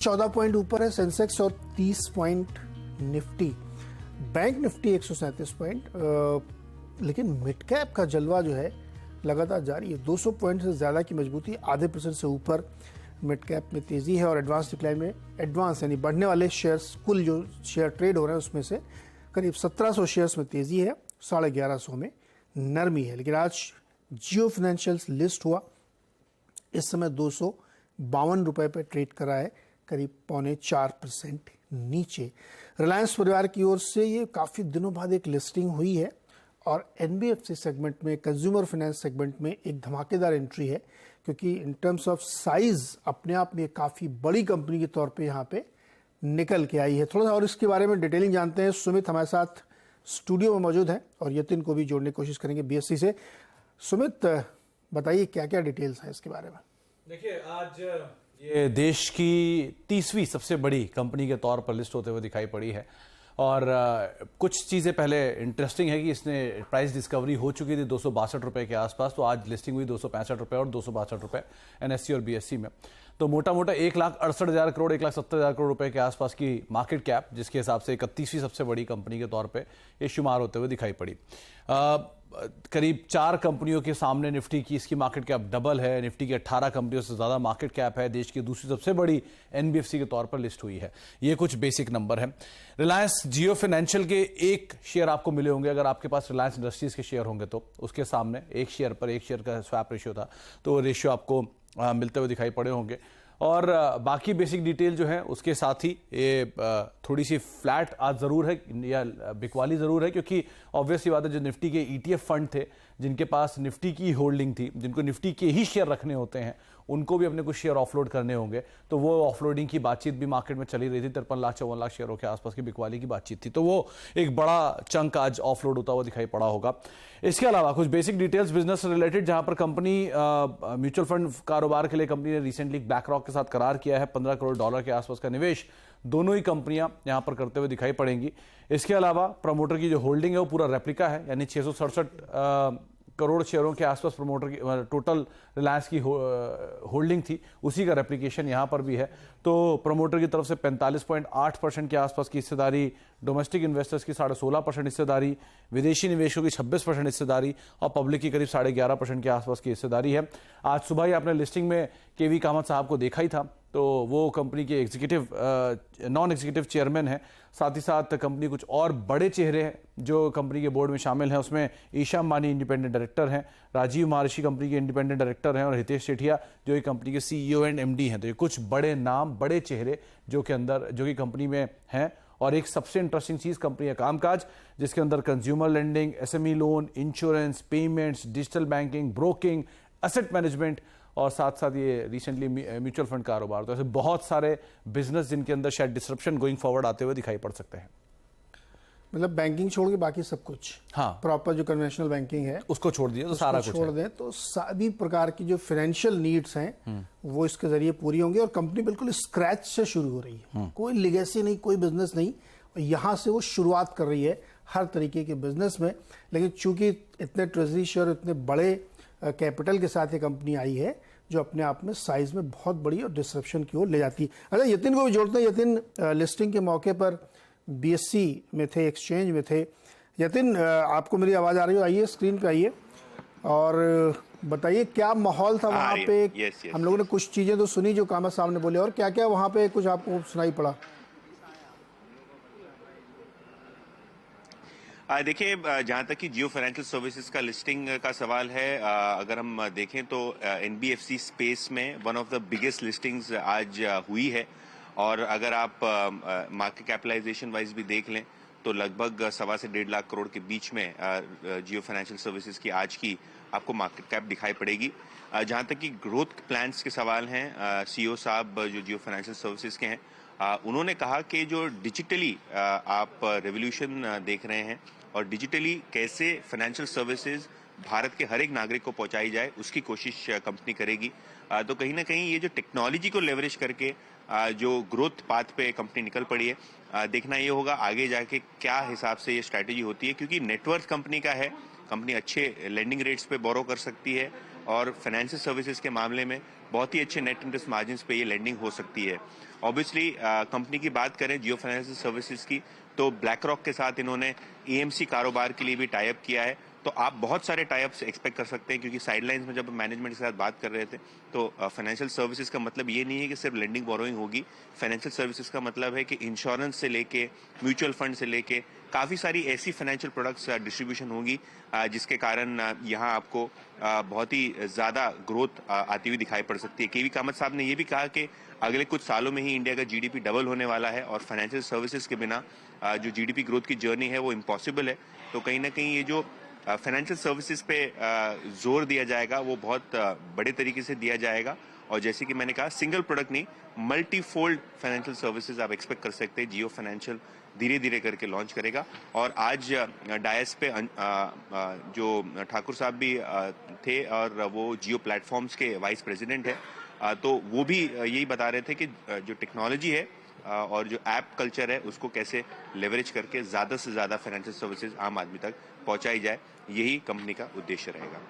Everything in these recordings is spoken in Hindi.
14 पॉइंट ऊपर है सेंसेक्स और 30 point Nifty. Bank Nifty 137 point, लेकिन मिड कैप का जलवा जो है लगातार जारी है। 200 पॉइंट से ज़्यादा की मजबूती, आधे % से ऊपर मिड कैप में तेज़ी है। और एडवांस डिक्लाइन में, एडवांस यानी बढ़ने वाले शेयर्स, कुल जो शेयर ट्रेड हो रहे हैं उसमें से करीब 1700 शेयर्स में तेज़ी है, 1150 में नरमी है। लेकिन आज जियो फाइनेंशियल्स लिस्ट हुआ, इस समय 252 रुपये पर ट्रेड कर रहा है, करीब 3.25% नीचे। रिलायंस परिवार की ओर से ये काफ़ी दिनों बाद एक लिस्टिंग हुई है और एनबीएफसी सेगमेंट में, कंज्यूमर फाइनेंस सेगमेंट में एक धमाकेदार एंट्री है, क्योंकि इन टर्म्स ऑफ साइज अपने आप में काफ़ी बड़ी कंपनी के तौर पे यहाँ पे निकल के आई है। थोड़ा सा और इसके बारे में डिटेलिंग जानते हैं। सुमित हमारे साथ स्टूडियो में मौजूद है और यतिन को भी जोड़ने की कोशिश करेंगे बीएससी से। सुमित, बताइए क्या क्या डिटेल्स हैं इसके बारे में। देखिए, आज ये देश की 30वीं सबसे बड़ी कंपनी के तौर पर लिस्ट होते हुए दिखाई पड़ी है। और कुछ चीज़ें पहले इंटरेस्टिंग है कि इसने प्राइस डिस्कवरी हो चुकी थी 262 रुपये के आसपास, तो आज लिस्टिंग हुई 265 रुपये और 262 रुपये एनएससी और बीएससी में। तो मोटा मोटा 1,68,000 करोड़, 1,70,000 करोड़ रुपए के आसपास की मार्केट कैप, जिसके हिसाब से 31वीं सबसे बड़ी कंपनी के तौर पे ये शुमार होते हुए दिखाई पड़ी। करीब 4 कंपनियों के सामने निफ्टी की इसकी मार्केट कैप डबल है। निफ्टी की 18 कंपनियों से ज़्यादा मार्केट कैप है। देश की दूसरी सबसे बड़ी एनबीएफसी के तौर पर लिस्ट हुई है। ये कुछ बेसिक नंबर हैं। रिलायंस जियो फाइनेंशियल के एक शेयर आपको मिले होंगे, अगर आपके पास रिलायंस इंडस्ट्रीज के शेयर होंगे तो उसके सामने एक शेयर पर एक शेयर का स्वैप रेशियो था, तो वो रेशियो आपको मिलते हुए दिखाई पड़े होंगे। और बाकी बेसिक डिटेल जो है उसके साथ ही ये थोड़ी सी फ्लैट आज ज़रूर है या बिकवाली ज़रूर है, क्योंकि ऑब्वियसली बात है जो निफ्टी के ईटीएफ फंड थे, जिनके पास निफ्टी की होल्डिंग थी, जिनको निफ्टी के ही शेयर रखने होते हैं, उनको भी अपने कुछ शेयर ऑफलोड करने होंगे। तो वो ऑफलोडिंग की बातचीत भी मार्केट में चली रही थी। 53 लाख 54 लाख शेयरों के आसपास की बिकवाली की बातचीत थी, तो वो एक बड़ा चंक आज ऑफलोड होता हुआ दिखाई पड़ा होगा। इसके अलावा कुछ बेसिक डिटेल्स बिजनेस से रिलेटेड, जहां पर कंपनी म्यूचुअल फंड कारोबार के लिए कंपनी ने रिसेंटली ब्लैक रॉक के साथ करार किया है। $15 करोड़ के आसपास का निवेश दोनों ही कंपनियां यहां पर करते हुए दिखाई पड़ेंगी। इसके अलावा प्रमोटर की जो होल्डिंग है वो पूरा रेप्लिका है, यानी 667 करोड़ शेयरों के आसपास प्रमोटर की टोटल रिलायंस की होल्डिंग थी, उसी का रेप्लिकेशन यहां पर भी है। तो प्रमोटर की तरफ से 45.8% के आसपास की हिस्सेदारी, डोमेस्टिक इन्वेस्टर्स की 16.5% हिस्सेदारी, विदेशी निवेशकों की 26% हिस्सेदारी और पब्लिक की करीब 11.5% के आसपास की हिस्सेदारी है। आज सुबह ही आपने लिस्टिंग में केवी कामत साहब को देखा ही था, तो वो कंपनी के एग्जीक्यूटिव नॉन एग्जीक्यूटिव चेयरमैन हैं। साथ ही साथ कंपनी कुछ और बड़े चेहरे हैं जो कंपनी के बोर्ड में शामिल हैं। उसमें ईशा अंबानी इंडिपेंडेंट डायरेक्टर हैं, राजीव महर्षि कंपनी के इंडिपेंडेंट डायरेक्टर हैं और हितेश सेठिया जो ये कंपनी के सीईओ एंड एमडी हैं। तो ये कुछ बड़े नाम, बड़े चेहरे जो कि कंपनी में हैं। और एक सबसे इंटरेस्टिंग चीज़ कंपनी का कामकाज, जिसके अंदर consumer lending, SME loan, insurance, payments, digital banking, broking, asset management और साथ साथ ये रिसेंटली म्यूचुअल फंड कारोबार। तो ऐसे बहुत सारे बिजनेस जिनके अंदर शायद डिसरप्शन गोइंग फॉरवर्ड आते हुए दिखाई पड़ सकते हैं। मतलब बैंकिंग छोड़ के बाकी सब कुछ, हाँ, प्रॉपर जो कन्वेंशनल बैंकिंग है उसको छोड़ दिया तो सारा कुछ छोड़ दें तो सभी प्रकार की जो फाइनेंशियल नीड्स हैं वो इसके जरिए पूरी होंगी। और कंपनी बिल्कुल स्क्रैच से शुरू हो रही है, कोई लिगेसी नहीं, कोई बिजनेस नहीं, यहाँ से वो शुरुआत कर रही है हर तरीके के बिजनेस में। लेकिन चूंकि इतने ट्रेजरी शेयर, इतने बड़े कैपिटल के साथ ये कंपनी आई है, जो अपने आप में साइज में बहुत बड़ी और डिसरप्शन की ओर ले जाती है। अच्छा, यतिन को भी जोड़ते हैं। यतिन लिस्टिंग के मौके पर बीएससी में थे, एक्सचेंज में थे। यतिन, आपको मेरी आवाज़ आ रही हो? आइए, स्क्रीन पे आइए और बताइए क्या माहौल था वहाँ पे। यस। हम लोगों ने कुछ चीज़ें तो सुनी जो कामत साहब ने बोले, और क्या क्या वहाँ पे कुछ आपको सुनाई पड़ा? देखिए, जहाँ तक कि जियो फाइनेंशियल सर्विसेज का लिस्टिंग का सवाल है, अगर हम देखें तो एनबीएफसी स्पेस में one of the biggest listings आज हुई है। और अगर आप मार्केट कैपिटलाइजेशन वाइज भी देख लें तो लगभग 1.25 से 1.5 लाख करोड़ के बीच में जियो फाइनेंशियल सर्विसेज की आज की आपको मार्केट कैप दिखाई पड़ेगी। जहाँ तक कि ग्रोथ प्लान्स के सवाल हैं, सीईओ साहब जो जियो फाइनेंशियल सर्विसेज के हैं, उन्होंने कहा कि जो डिजिटली आप रेवोल्यूशन देख रहे हैं और डिजिटली कैसे फाइनेंशियल सर्विसेज भारत के हर एक नागरिक को पहुंचाई जाए, उसकी कोशिश कंपनी करेगी। तो कहीं ना कहीं ये जो टेक्नोलॉजी को लेवरेज करके जो ग्रोथ पाथ पे कंपनी निकल पड़ी है, देखना ये होगा आगे जाके क्या हिसाब से ये स्ट्रैटेजी होती है, क्योंकि नेटवर्थ कंपनी का है। कंपनी अच्छे लेंडिंग रेट्स पे बोरो कर सकती है और फाइनेंशियल सर्विसेज के मामले में बहुत ही अच्छे नेट इंटरेस्ट मार्जिन पे ये लेंडिंग हो सकती है। ऑब्वियसली कंपनी की बात करें जियो फाइनेंशियल सर्विसेज की, तो ब्लैक रॉक के साथ इन्होंने एएमसी कारोबार के लिए भी टाई अप किया है। तो आप बहुत सारे टाई अप्स एक्सपेक्ट कर सकते हैं, क्योंकि साइडलाइंस में जब मैनेजमेंट के साथ बात कर रहे थे तो फाइनेंशियल सर्विसेज का मतलब ये नहीं है कि सिर्फ लेंडिंग बोरोइंग होगी। फाइनेंशियल सर्विसेज का मतलब है कि इंश्योरेंस से लेके म्यूचुअल फंड से लेके काफ़ी सारी ऐसी फाइनेंशियल प्रोडक्ट्स डिस्ट्रीब्यूशन होगी जिसके कारण यहाँ आपको बहुत ही ज़्यादा ग्रोथ आती हुई दिखाई पड़ सकती है। केवी कामत साहब ने ये भी कहा कि अगले कुछ सालों में ही इंडिया का जीडीपी डबल होने वाला है और फाइनेंशियल सर्विसेज के बिना जो जीडीपी ग्रोथ की जर्नी है वो इम्पॉसिबल है। तो कहीं ना कहीं ये जो फाइनेंशियल सर्विसेज पे जोर दिया जाएगा वो बहुत बड़े तरीके से दिया जाएगा। और जैसे कि मैंने कहा, सिंगल प्रोडक्ट नहीं, मल्टी फोल्ड फाइनेंशियल सर्विसेज आप एक्सपेक्ट कर सकते हैं। जियो फाइनेंशियल धीरे धीरे करके लॉन्च करेगा। और आज डायस पे जो ठाकुर साहब भी थे और वो जियो प्लेटफॉर्म्स के वाइस प्रेसिडेंट है, तो वो भी यही बता रहे थे कि जो टेक्नोलॉजी है और जो ऐप कल्चर है उसको कैसे लेवरेज करके ज़्यादा से ज़्यादा फाइनेंशियल सर्विसेज आम आदमी तक पहुंचाई जाए, यही कंपनी का उद्देश्य रहेगा।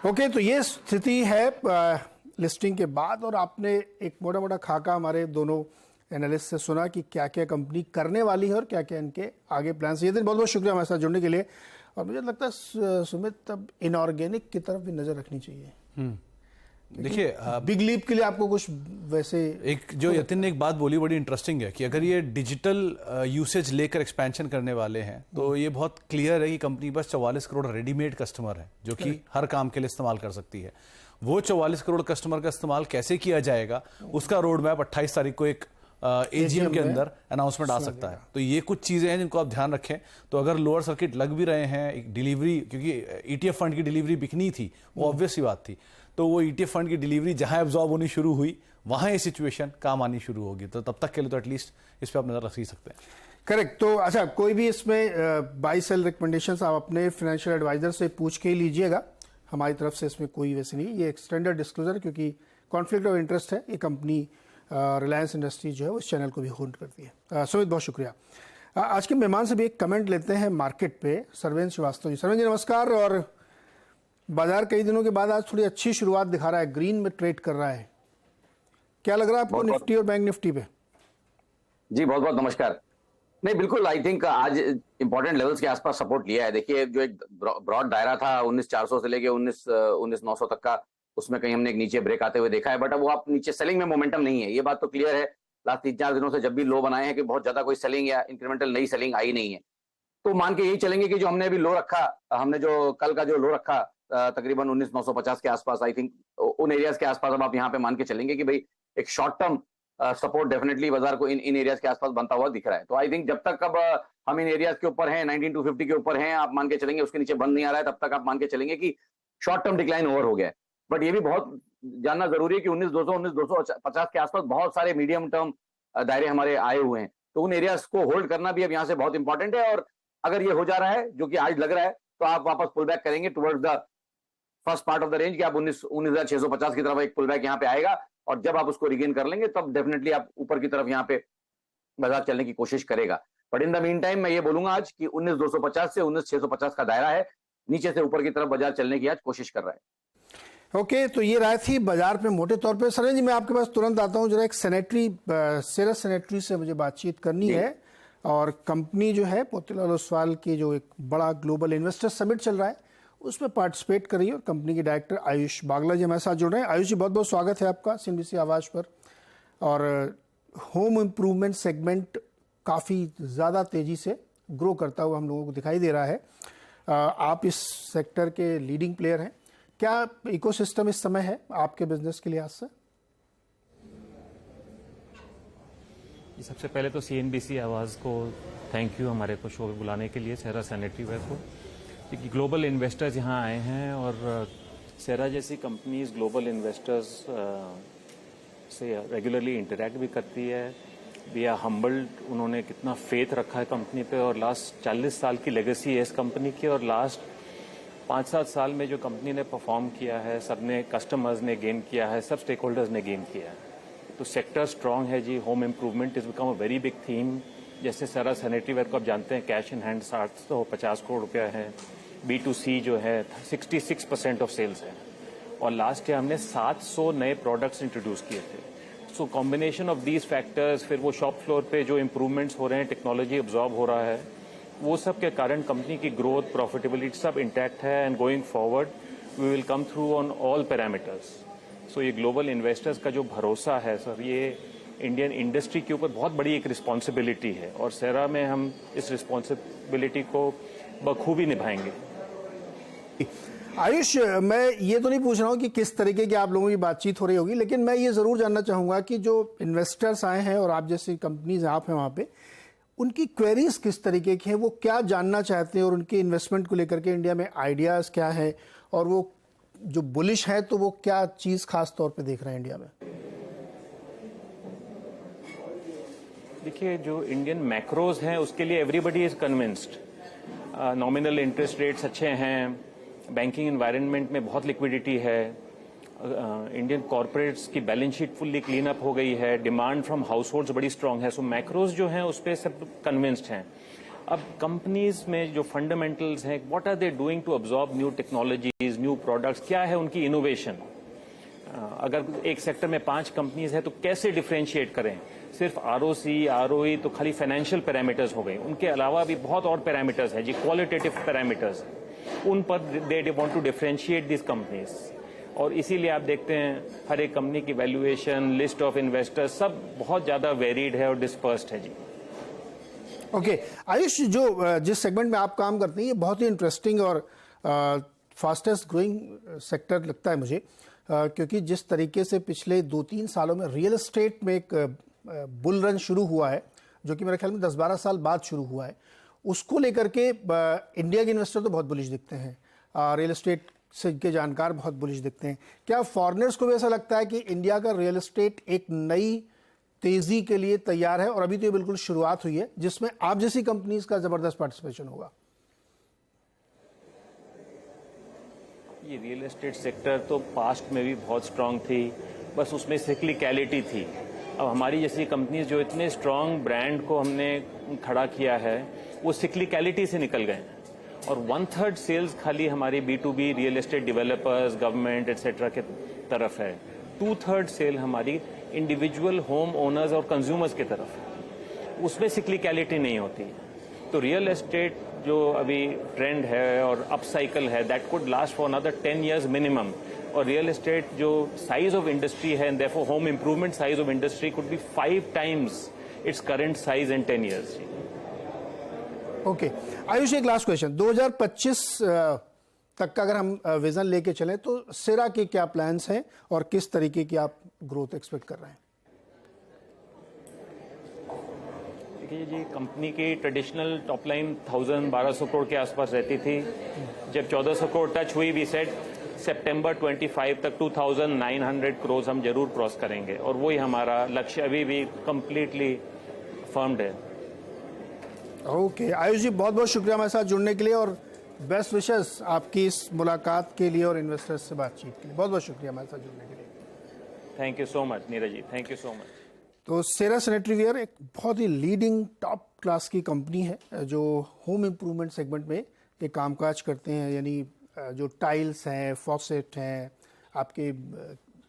ओके, तो ये स्थिति है लिस्टिंग के बाद, और आपने एक मोटा मोटा खाका हमारे दोनों एनालिस्ट से सुना कि क्या क्या कंपनी करने वाली है और क्या क्या इनके आगे प्लान्स। ये दिन बहुत बहुत शुक्रिया हमारे साथ जुड़ने के लिए। और मुझे लगता है सुमित, अब इनऑर्गेनिक की तरफ भी नजर रखनी चाहिए। देखिए, बिग लीप के लिए आपको कुछ वैसे एक जो यतिन ने एक बात बोली बड़ी इंटरेस्टिंग है कि अगर ये डिजिटल यूसेज लेकर एक्सपेंशन करने वाले हैं तो ये बहुत क्लियर है कि कंपनी बस 44 करोड़ रेडीमेड कस्टमर है जो कि हर काम के लिए इस्तेमाल कर सकती है। वो 44 करोड़ कस्टमर का इस्तेमाल कैसे किया जाएगा उसका रोड मैप 28 तारीख को एक एजीएम के अंदर अनाउंसमेंट आ सकता है। तो ये कुछ चीजें हैं जिनको आप ध्यान रखें। तो अगर लोअर सर्किट लग भी रहे हैं, एक डिलीवरी, क्योंकि ईटीएफ फंड की डिलीवरी बिकनी थी, वो ऑब्वियस ही बात थी, तो वो ईटीएफ फंड की डिलीवरी जहां एब्जॉर्ब होनी शुरू हुई वहां ये सिचुएशन काम आनी शुरू होगी। तो तब तक के लिए तो एटलीस्ट इस पर आप नजर रख ही सकते हैं। करेक्ट। तो अच्छा, कोई भी इसमें बाई सेल रिकमेंडेशंस आप अपने फाइनेंशियल एडवाइजर से पूछ के ही लीजिएगा। हमारी तरफ से इसमें कोई वैसे नहीं, ये एक स्टैंडर्ड डिस्क्लोजर, क्योंकि कॉन्फ्लिक्ट ऑफ इंटरेस्ट है। ये कंपनी रिलायंस इंडस्ट्री जो है वो इस चैनल को भी होल्ड करती है। सुमित, बहुत शुक्रिया। आज के मेहमान से भी एक कमेंट लेते हैं मार्केट पे, सरवेन श्रीवास्तव जी। सरवेन जी नमस्कार। और बाजार कई दिनों के बाद आज थोड़ी अच्छी शुरुआत दिखा रहा है, ग्रीन में ट्रेड कर रहा है, क्या लग रहा है आपको निफ्टी और बैंक निफ्टी पे? जी बहुत बहुत नमस्कार। नहीं, बिल्कुल, आई थिंक आज इंपॉर्टेंट लेवल्स के आसपास सपोर्ट लिया है। देखिए, जो एक ब्रॉड दायरा था 19,400 से लेके 19,900 तक का, उसमें कहीं हमने एक नीचे ब्रेक आते हुए देखा है, बट अब वो आप नीचे सेलिंग में मोमेंटम नहीं है, ये बात तो क्लियर है। लास्ट 3-4 दिनों से जब भी लो बनाए हैं कि बहुत ज्यादा कोई सेलिंग या इंक्रीमेंटल नई सेलिंग आई नहीं है। तो मान के यही चलेंगे कि जो हमने अभी लो रखा, हमने जो कल का जो लो रखा तकरीबन 19,950 के आसपास, आई थिंक उन एरियाज के आसपास अब आप यहाँ पे मान के चलेंगे कि भाई एक शॉर्ट टर्म सपोर्ट डेफिनेटली बाजार को इन एरियाज के आसपास बनता हुआ दिख रहा है। तो आई थिंक जब तक अब हम इन एरियाज के ऊपर हैं, 19,250 के ऊपर हैं, आप मान के चलेंगे उसके नीचे बंद नहीं आ रहा है, तब तक आप मान के चलेंगे कि शॉर्ट टर्म डिक्लाइन ओवर हो गया है। बट ये भी बहुत जानना जरूरी है कि 19,200 19,250 के आसपास बहुत सारे मीडियम टर्म दायरे हमारे आए हुए हैं। तो उन एरियाज को होल्ड करना भी अब यहाँ से बहुत इंपॉर्टेंट है। और अगर ये हो जा रहा है, जो कि आज लग रहा है, तो आप वापस पुल बैक करेंगे towards the first part of the range, कि आप 19,650 की तरफ एक पुल बैक यहाँ पे आएगा। और जब आप उसको रिगेन कर लेंगे तब डेफिनेटली आप ऊपर की तरफ यहाँ पे बाजार चलने की कोशिश करेगा। But in the mean time मैं ये बोलूंगा आज कि 19,250 से 19,650 का दायरा है, नीचे से ऊपर की तरफ बाजार चलने की आज कोशिश कर रहा है। ओके, तो ये राय थी बाजार पे मोटे तौर पे। सरन जी, मैं आपके पास तुरंत आता हूँ, जरा एक सेरस सैनिटरी से मुझे बातचीत करनी है। और कंपनी जो है मोतीलाल ओसवाल की जो एक बड़ा ग्लोबल इन्वेस्टर समिट चल रहा है उसमें पार्टिसिपेट कर रही है, और कंपनी के डायरेक्टर आयुष बागला जी हमारे साथ जुड़ रहे हैं। आयुष जी, बहुत बहुत स्वागत है आपका CNBC आवाज़ पर। और होम इम्प्रूवमेंट सेगमेंट काफ़ी ज़्यादा तेज़ी से ग्रो करता हुआ हम लोगों को दिखाई दे रहा है। आप इस सेक्टर के लीडिंग प्लेयर हैं, क्या इकोसिस्टम इस समय है आपके बिजनेस के लिहाज से? सबसे पहले तो CNBC आवाज़ को थैंक यू हमारे को शो बुलाने के लिए, सेरा सैनिटरीवेयर को, क्योंकि ग्लोबल इन्वेस्टर्स यहाँ आए हैं और सेरा जैसी कंपनीज ग्लोबल इन्वेस्टर्स से रेगुलरली इंटरेक्ट भी करती है। वी आर हम्बल्ड, उन्होंने कितना फेथ रखा है कंपनी पे, और लास्ट 40 साल की लेगेसी है इस कंपनी की, और लास्ट 5-7 साल में जो कंपनी ने परफॉर्म किया है, सबने, कस्टमर्स ने गेन किया है, सब स्टेक होल्डर्स ने गेन किया है। तो सेक्टर स्ट्रांग है जी। Home improvement is become a very big theme. जैसे सेरा सैनिटरीवेयर को आप जानते हैं, कैश इन हैंड 750 करोड़ रुपया है। B2C जो है 66% ऑफ सेल्स है। और लास्ट ईयर हमने 700 नए प्रोडक्ट्स इंट्रोड्यूस किए थे। So combination of these factors, फिर वो शॉप फ्लोर पे जो इम्प्रूवमेंट्स हो रहे हैं, टेक्नोलॉजी अब्जॉर्ब हो रहा है, वो सब के कारण कंपनी की ग्रोथ, प्रॉफिटेबिलिटी सब इंटैक्ट है and going forward we will come through on all parameters. So ये ग्लोबल इन्वेस्टर्स का जो भरोसा है सर, ये इंडियन इंडस्ट्री के ऊपर बहुत बड़ी एक रिस्पॉन्सिबिलिटी है और सेरा में हम इस रिस्पॉन्सिबिलिटी को बखूबी निभाएंगे। आयुष, मैं ये तो नहीं पूछ रहा हूँ कि किस तरीके की आप लोगों की बातचीत हो रही होगी, लेकिन मैं ये ज़रूर जानना चाहूँगा कि जो इन्वेस्टर्स आए हैं और आप जैसी कंपनीज आप हैं वहाँ पे, उनकी क्वेरीज किस तरीके की हैं, वो क्या जानना चाहते हैं और उनके इन्वेस्टमेंट को लेकर के इंडिया में आइडियाज़ क्या है, और वो जो बुलिश है तो वो क्या चीज़ खास तौर पे देख रहे हैं इंडिया में? देखिए, जो इंडियन मैक्रोज हैं उसके लिए everybody is convinced. Nominal interest rates अच्छे हैं, बैंकिंग एनवायरनमेंट में बहुत लिक्विडिटी है, इंडियन कॉर्पोरेट्स की balance sheet fully clean up हो गई है, डिमांड फ्रॉम हाउस होल्ड्स बड़ी स्ट्रांग है। सो मैक्रोज जो हैं उस पर सब कन्विंस्ड हैं। अब कंपनीज में जो फंडामेंटल्स हैं, what are they doing to absorb new technologies, new products, क्या है उनकी इनोवेशन। अगर एक सेक्टर में 5 कंपनीज है तो कैसे डिफरेंशिएट करें। सिर्फ आरओसी, आरओई तो खाली फाइनेंशियल पैरामीटर्स हो गए, उनके अलावा भी बहुत और पैरामीटर्स हैं जी, क्वालिटेटिव पैरामीटर्स, उन पर they want to differentiate this companies. और इसीलिए आप देखते हैं हर एक कंपनी की वैल्यूएशन, लिस्ट ऑफ इन्वेस्टर्स सब बहुत ज्यादा वेरीड है और डिस्पर्स्ड है जी। ओके आयुष, जो जिस सेगमेंट में आप काम करते हैं ये बहुत ही इंटरेस्टिंग और फास्टेस्ट ग्रोइंग सेक्टर लगता है मुझे, क्योंकि जिस तरीके से पिछले 2-3 सालों में रियल एस्टेट में एक बुल रन शुरू हुआ है, जो कि मेरे ख्याल में 10-12 साल बाद शुरू हुआ है, उसको लेकर के इंडिया के इन्वेस्टर तो बहुत बुलिश दिखते हैं, रियल एस्टेट से के जानकार बहुत बुलिश दिखते हैं। क्या फॉरेनर्स को भी ऐसा लगता है कि इंडिया का रियल एस्टेट एक नई तेजी के लिए तैयार है, और अभी तो ये बिल्कुल शुरुआत हुई है जिसमें आप जैसी कंपनीज का जबरदस्त पार्टिसिपेशन होगा? ये रियल एस्टेट सेक्टर तो पास्ट में भी बहुत स्ट्रांग थी, बस उसमें सिक्लिकलिटी थी। अब हमारी जैसी कंपनीज जो इतने स्ट्रांग ब्रांड को हमने खड़ा किया है, वो सिक्लिकलिटी से निकल गए हैं। और 1/3 सेल्स खाली हमारी B2B real estate developers, government etcetera के तरफ है, 2/3 सेल हमारी इंडिविजुअल होम ओनर्स और कंज्यूमर्स की तरफ है, उसमें सिक्लिकलिटी नहीं होती। तो रियल एस्टेट जो अभी ट्रेंड है और अप साइकिल है, that could last for another 10 years minimum. और रियल एस्टेट जो साइज ऑफ इंडस्ट्री है, and therefore home improvement size of industry could be 5 times its current size in 10 years। Okay Ayush, एक लास्ट क्वेश्चन, 2025 तक का अगर हम विजन लेके चलें तो सेरा के क्या प्लान्स हैं और किस तरीके की आप ग्रोथ एक्सपेक्ट कर रहे हैं? देखिए जी, कंपनी की ट्रेडिशनल टॉप लाइन 1000-1200 करोड़ के आसपास रहती थी। जब 1400 करोड़ टच हुई, वी सेड सितंबर 25 तक 2900 करोड़ हम जरूर क्रॉस करेंगे, और वही हमारा लक्ष्य अभी भी कंप्लीटली फर्म्ड है। ओके आयुष जी, बहुत बहुत शुक्रिया हमारे साथ जुड़ने के लिए, और बेस्ट विशेस आपकी इस मुलाकात के लिए और इन्वेस्टर्स से बातचीत के लिए। बहुत बहुत शुक्रिया हमारे साथ जुड़ने के लिए। Thank you so much Neeraj ji, thank you so much. तो सेरा सैनिटरी वेयर एक बहुत ही लीडिंग टॉप क्लास की कंपनी है जो होम इम्प्रूवमेंट सेगमेंट में ये कामकाज करते हैं, यानी जो टाइल्स हैं, फॉसेट हैं, आपके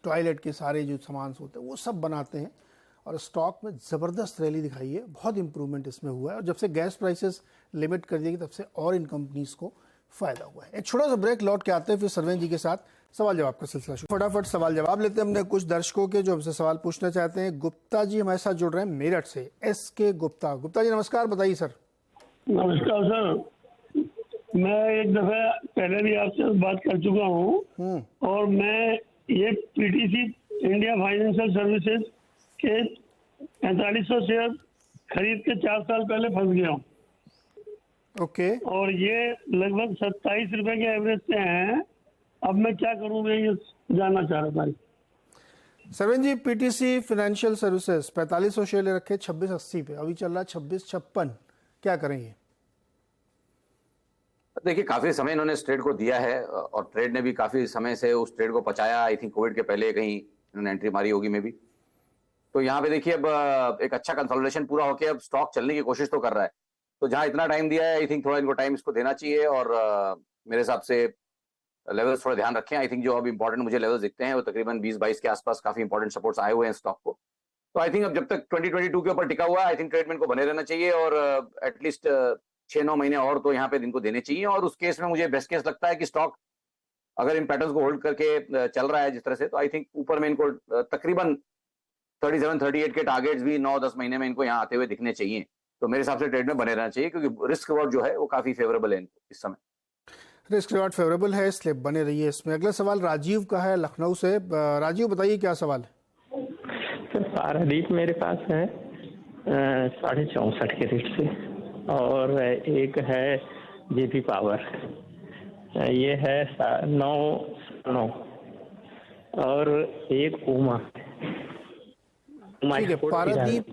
टॉयलेट के सारे जो सामान होते हैं वो सब बनाते हैं, और स्टॉक में ज़बरदस्त रैली दिखाई है, बहुत इंप्रूवमेंट इसमें हुआ है, और जब से गैस प्राइसेस लिमिट कर दी गई तब से और इन कंपनीज को फायदा हुआ है। एक छोटा सा ब्रेक, लौट के आते हैं फिर सरवेन जी के साथ सवाल जवाब का सिलसिला शुरू। फटाफट सवाल जवाब लेते हैं। हमने कुछ दर्शकों के जो हमसे सवाल पूछना चाहते हैं। गुप्ता जी हमारे साथ जुड़ रहे हैं मेरठ से, SK गुप्ता। गुप्ता जी नमस्कार, बताइए सर। नमस्कार सर, मैं एक दफा पहले भी आपसे बात कर चुका हूँ, और मैं ये PTC इंडिया फाइनेंशियल सर्विसेज के 4500 शेयर खरीद के 4 साल पहले फंस गया हूँ। ओके और ये लगभग 27 रुपए के एवरेज से हैं। अब मैं क्या करूँ, मैं ये जानना चाह रहा था। सरवेन जी, PTC फाइनेंशियल सर्विसेज 4500 शेयर ले रखे 2680 पे, अभी चल रहा है 2656, क्या करेंगे? देखिए, काफी समय इन्होंने इस ट्रेड को दिया है, और ट्रेड ने भी काफी समय से उस ट्रेड को पचाया। आई थिंक कोविड के पहले कहीं इन्होंने एंट्री मारी होगी में भी। तो यहाँ पे देखिए, अब एक अच्छा कंसोलिडेशन पूरा होके अब स्टॉक चलने की कोशिश तो कर रहा है। तो जहां इतना टाइम दिया है, आई थिंक थोड़ा इनको टाइम इसको देना चाहिए, और मेरे हिसाब से लेवल्स थोड़ा ध्यान रखें। आई थिंक जो अब इंपॉर्टेंट मुझे लेवल्स दिखते हैं वो तकरीबन 20-22 के आसपास काफी इंपॉर्टेंट सपोर्ट्स आए हुए हैं स्टॉक को। तो आई थिंक अब जब तक 2022 के ऊपर टिका हुआ है, आई थिंक ट्रेडमेंट को बने रहना चाहिए और एटलीस्ट 6-9 महीने और तो यहाँ पे दिन को देने चाहिए। और उस केस में मुझे बेस्ट केस लगता है कि स्टॉक अगर इन पैटर्न्स को होल्ड करके चल रहा है जिस तरह से, तो आई थिंक ऊपर में इनको तकरीबन 37-38 के टारगेट्स भी 9-10 महीने में इनको यहाँ आते हुए दिखने चाहिए। तो मेरे हिसाब से ट्रेड में बने रहना चाहिए क्योंकि रिस्क रिवॉर्ड जो है वो काफी फेवरेबल है इनको इस समय। रिस्क रिवार्ड फेवरेबल है, इसलिए बने रहिए इसमें। अगला सवाल राजीव का है लखनऊ से। राजीव बताइए क्या सवाल है। सर पारादीप मेरे पास है 64.5 के रेट से, और एक है जेपी पावर, ये है 9 और एक उमा। ठीक है, पारादीप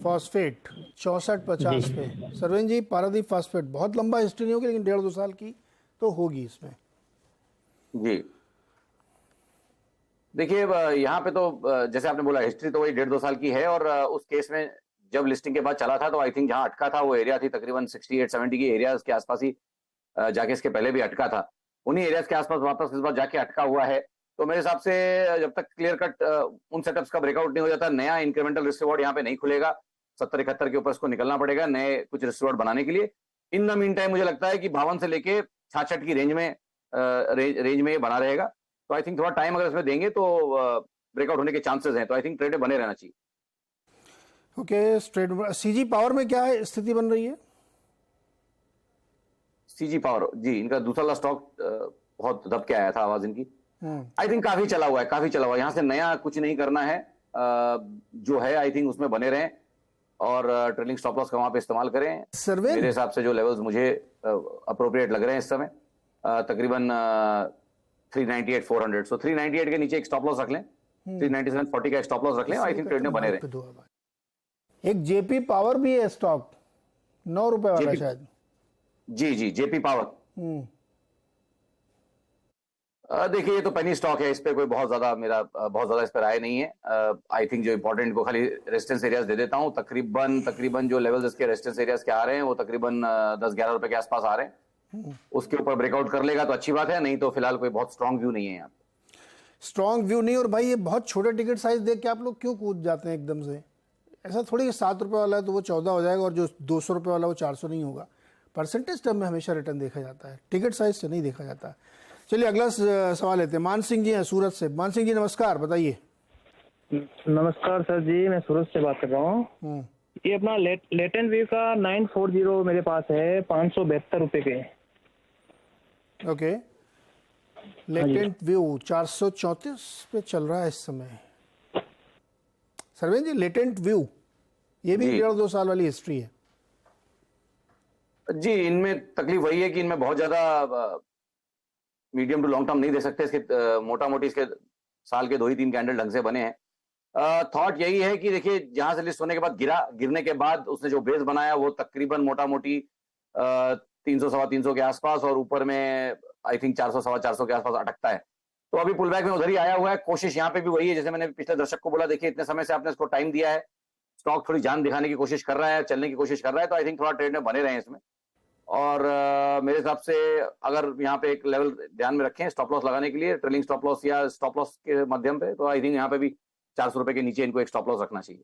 फॉस्फेट 64.50 पे। सरवीन जी, पारादीप फॉस्फेट बहुत लंबा हिस्ट्री नहीं होगी लेकिन 1.5-2 साल की तो होगी इसमें। जी देखिए यहाँ पे तो जैसे आपने बोला हिस्ट्री तो वही 1.5-2 साल की है, और उस केस में जब लिस्टिंग के बाद चला था तो आई थिंक जहां अटका था वो एरिया थी तकरीबन 68-70 की एरियाज के आसपास ही जाके इसके पहले भी अटका था। उन्हीं एरियाज के आसपास वापस इस बार जाके अटका हुआ है। तो मेरे हिसाब से जब तक क्लियर कट उन सेटअप्स का ब्रेकआउट नहीं हो जाता, नया इंक्रीमेंटल रिस्क रिवॉर्ड यहाँ पे नहीं खुलेगा। 70-71 के ऊपर इसको निकलना पड़ेगा नए कुछ रिस्क रिवॉर्ड बनाने के लिए। इन द मीन टाइम मुझे लगता है कि 52 से लेके 66 की रेंज में ये बना रहेगा। तो आई थिंक थोड़ा टाइम अगर इसमें देंगे तो ब्रेकआउट होने के चांसेस हैं। तो आई थिंक ट्रेड में बने रहना चाहिए। ओके, स्ट्रेट सीजी पावर में क्या है स्थिति बन रही है? सीजी पावर जी, इनका दूसरा स्टॉक बहुत दब के आया था आवाज इनकी। आई थिंक काफी चला हुआ है, यहाँ से नया कुछ नहीं करना है। जो है आई थिंक उसमें बने रहें और ट्रेलिंग स्टॉप लॉस का वहां पे इस्तेमाल करें। मेरे हिसाब से जो लेवल्स मुझे अप्रोप्रिएट लग रहे हैं इस समय तकरीबन 398-400, सो 398 के नीचे एक स्टॉप लॉस रख लें, 397-40 का एक स्टॉप लॉस रख लें। आई थिंक ट्रेड में बने रहें। एक जेपी पावर भी है स्टॉक 9 रुपए वाला शायद। जी जेपी पावर देखिए ये तो पेनी स्टॉक है, इस पे कोई बहुत ज्यादा इस पर राय नहीं है। आई थिंक जो इंपॉर्टेंट को खाली रेजिस्टेंस एरियाज दे देता हूं। तकरीबन जो लेवल्स इसके रेजिस्टेंस एरियाज के आ रहे हैं वो तकरीबन 10-11 रुपए के आसपास आ रहे हैं। उसके ऊपर ब्रेकआउट कर लेगा तो अच्छी बात है, नहीं तो फिलहाल कोई बहुत स्ट्रॉन्ग व्यू नहीं है यहाँ। स्ट्रॉन्ग व्यू नहीं। और भाई ये बहुत छोटे टिकट साइज देख के आप लोग क्यों कूद जाते हैं एकदम से? ऐसा थोड़ी 7 रुपए वाला है तो वो 14 हो जाएगा और जो 200 रुपए वाला वो 400 नहीं होगा। परसेंटेज टर्म में हमेशा रिटर्न देखा जाता है, टिकट साइज से नहीं देखा जाता। चलिए अगला सवाल लेते हैं। मान सिंह जी हैं सूरत से। मान सिंह जी नमस्कार, बताइए। नमस्कार सर जी, मैं सूरत से बात कर रहा हूँ। ये अपना लेटेंट व्यू का 940 मेरे पास है, 572 रुपए के। ओके, लेटेंट व्यू 434 पे चल रहा है इस समय। सरवेन जी, लेटेंट व्यू ये भी 1.5-2 साल वाली हिस्ट्री है जी। इनमें तकलीफ वही है कि इनमें बहुत ज्यादा मीडियम टू लॉन्ग टर्म नहीं दे सकते। इसके मोटा मोटी इसके साल के 2 ही 3 कैंडल ढंग से बने हैं। थॉट यही है कि देखिए जहां से लिस्ट होने के बाद गिरने के बाद उसने जो बेस बनाया वो तकरीबन मोटा मोटी 300-325 के आसपास, और ऊपर में आई थिंक 400-425 के आसपास अटकता है। तो अभी पुल बैक में उधर ही आया हुआ है। कोशिश यहाँ पे भी वही है, जैसे मैंने पिछले दर्शक को बोला, देखिए इतने समय से आपने इसको टाइम दिया है, स्टॉक थोड़ी जान दिखाने की कोशिश कर रहा है, चलने की कोशिश कर रहा है। तो आई थिंक थोड़ा ट्रेड में बने रहे इसमें। और मेरे हिसाब से अगर यहाँ पे एक लेवल ध्यान में रखें स्टॉप लॉस लगाने के लिए, ट्रेलिंग स्टॉप लॉस या स्टॉप लॉस के माध्यम पे, तो आई थिंक यहाँ पे भी 400 रुपए के नीचे इनको एक स्टॉप लॉस रखना चाहिए।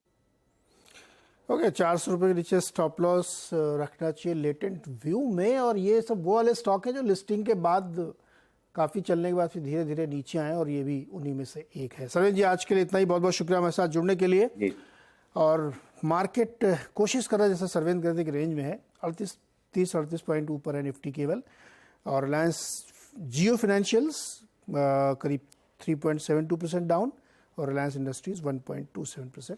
ओके, 400 रुपए के नीचे स्टॉप लॉस रखना चाहिए लेटेंट व्यू में। और ये सब वो वाले स्टॉक हैं जो लिस्टिंग के बाद काफ़ी चलने के बाद फिर धीरे धीरे नीचे आए, और ये भी उन्हीं में से एक है। सरवेन जी, आज के लिए इतना ही। बहुत बहुत शुक्रिया हमारे साथ जुड़ने के लिए जी। और मार्केट कोशिश कर रहा है, जैसे सरवेन करने की रेंज में है, 30-38 पॉइंट ऊपर है निफ्टी केवल। और रिलायंस जियो फाइनेंशियल्स करीब 3.72% डाउन, और रिलायंस इंडस्ट्रीज 1.27%